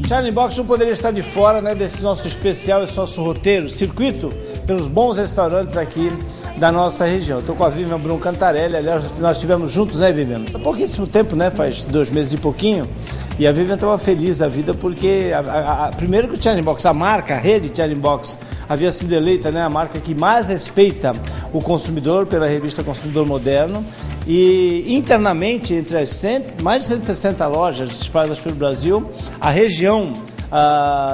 Charlie Box não poderia estar de fora, né, desse nosso especial, esse nosso roteiro, circuito pelos bons restaurantes aqui da nossa região. Estou com a Vivian Brum Cantarelli, aliás, nós estivemos juntos, né, Vivian? Há pouquíssimo tempo, né, faz 2 meses e pouquinho, e a Vivian estava feliz da vida porque, primeiro que o Charlie Box, a marca, a rede Charlie Box, havia sido eleita, né, a marca que mais respeita o consumidor pela revista Consumidor Moderno, e internamente, entre as mais de 160 lojas espalhadas pelo Brasil, a região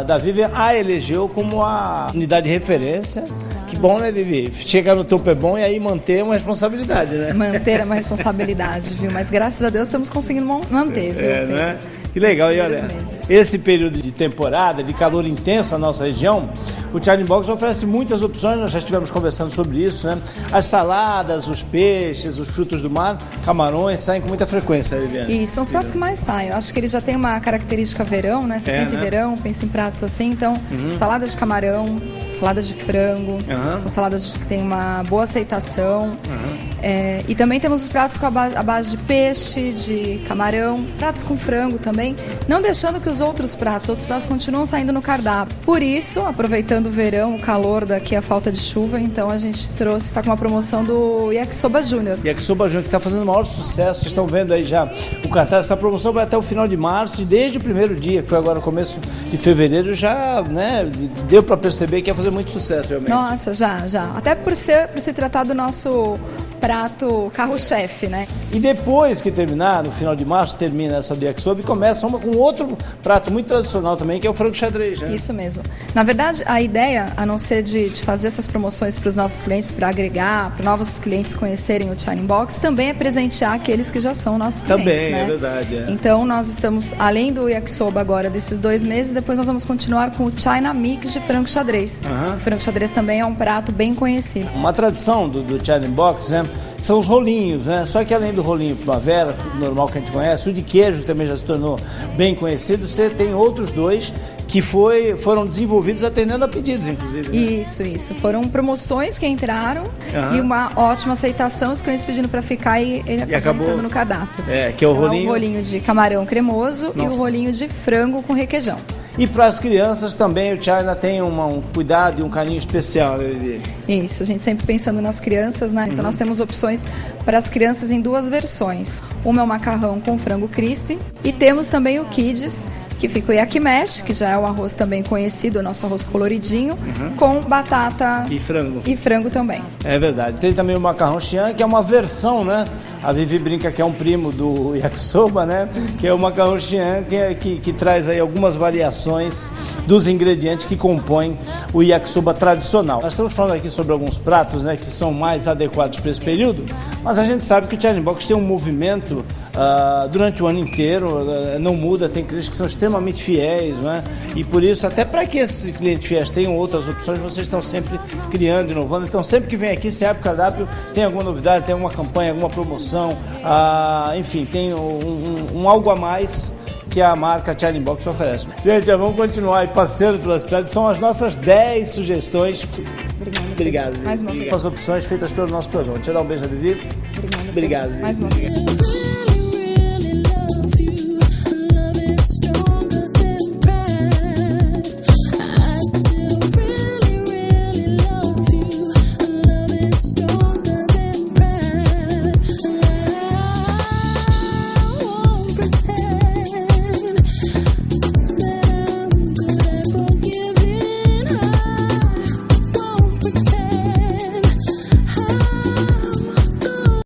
da Vivian a elegeu como a unidade de referência. Que bom, né, Vivi? Chegar no topo é bom e aí manter uma responsabilidade, né? Manter uma responsabilidade, viu? Mas graças a Deus estamos conseguindo manter, viu? Né? Que legal, e olha, esse período de temporada, de calor intenso na nossa região, o Charlie Box oferece muitas opções, nós já estivemos conversando sobre isso, né? As saladas, os peixes, os frutos do mar, camarões, saem com muita frequência, Viviane. Isso, são os pratos que mais saem. Eu acho que ele já tem uma característica verão, né? Você pensa em verão, pensa em pratos assim, então, saladas de camarão, saladas de frango, são saladas que têm uma boa aceitação. E também temos os pratos com a base de peixe, de camarão, pratos com frango também, não deixando que os outros pratos continuam saindo no cardápio. Por isso, aproveitando o verão, o calor daqui, a falta de chuva, então a gente está com uma promoção do Yakisoba Júnior. Yakisoba Júnior, que está fazendo o maior sucesso, vocês estão vendo aí já o cartaz. Essa promoção vai até o final de março e desde o primeiro dia, que foi agora começo de fevereiro, já, né, deu para perceber que ia fazer muito sucesso, realmente. Nossa, já. Até por se tratar do nosso prato carro-chefe, né? E depois que terminar, no final de março, termina essa do Yakisoba e começa uma com outro prato muito tradicional também, que é o frango xadrez, né? Isso mesmo. Na verdade, a ideia, a não ser de fazer essas promoções para os nossos clientes, para agregar, para novos clientes conhecerem o Charlie Box, também é presentear aqueles que já são nossos clientes, também, né? É verdade. Então, nós estamos, além do Yakisoba agora, desses 2 meses, depois nós vamos continuar com o China Mix de frango xadrez. O frango xadrez também é um prato bem conhecido. Uma tradição do Charlie Box, né, são os rolinhos, né? Só que além do rolinho primavera, normal que a gente conhece, o de queijo também já se tornou bem conhecido. Você tem outros 2 que foram desenvolvidos atendendo a pedidos, inclusive. Né? Isso. Foram promoções que entraram e uma ótima aceitação, os clientes pedindo para ficar e ele acabou entrando no cardápio. Que é o então, rolinho. É o rolinho de camarão cremoso e o rolinho de frango com requeijão. E para as crianças também o China tem um cuidado e um carinho especial, né, Vivi? Isso, a gente sempre pensando nas crianças, né? Então nós temos opções para as crianças em 2 versões. Uma é o macarrão com frango crisp e temos também o Kids, que fica o yakimesh, que já é o arroz também conhecido, o nosso arroz coloridinho, com batata e frango também. É verdade. Tem também o macarrão xian, que é uma versão, né? A Vivi brinca que é um primo do yakisoba, né? Que é o macarrão xian, que traz aí algumas variações dos ingredientes que compõem o yakisoba tradicional. Nós estamos falando aqui sobre alguns pratos, né, que são mais adequados para esse período, mas a gente sabe que o Charlie Box tem um movimento durante o ano inteiro, não muda, tem clientes que são extremamente fiéis, né? E por isso, até para que esses clientes fiéis tenham outras opções, vocês estão sempre criando, inovando. Então, sempre que vem aqui, se abre o cardápio, tem alguma novidade, tem alguma campanha, alguma promoção, enfim, tem um algo a mais que a marca Charlie Box oferece. Gente, vamos continuar aí passeando pela cidade. São as nossas 10 sugestões. Obrigado. Mais uma vez. As opções feitas pelo nosso programa. Deixa eu dar um beijo a Vivi. Obrigado. Mais uma vez.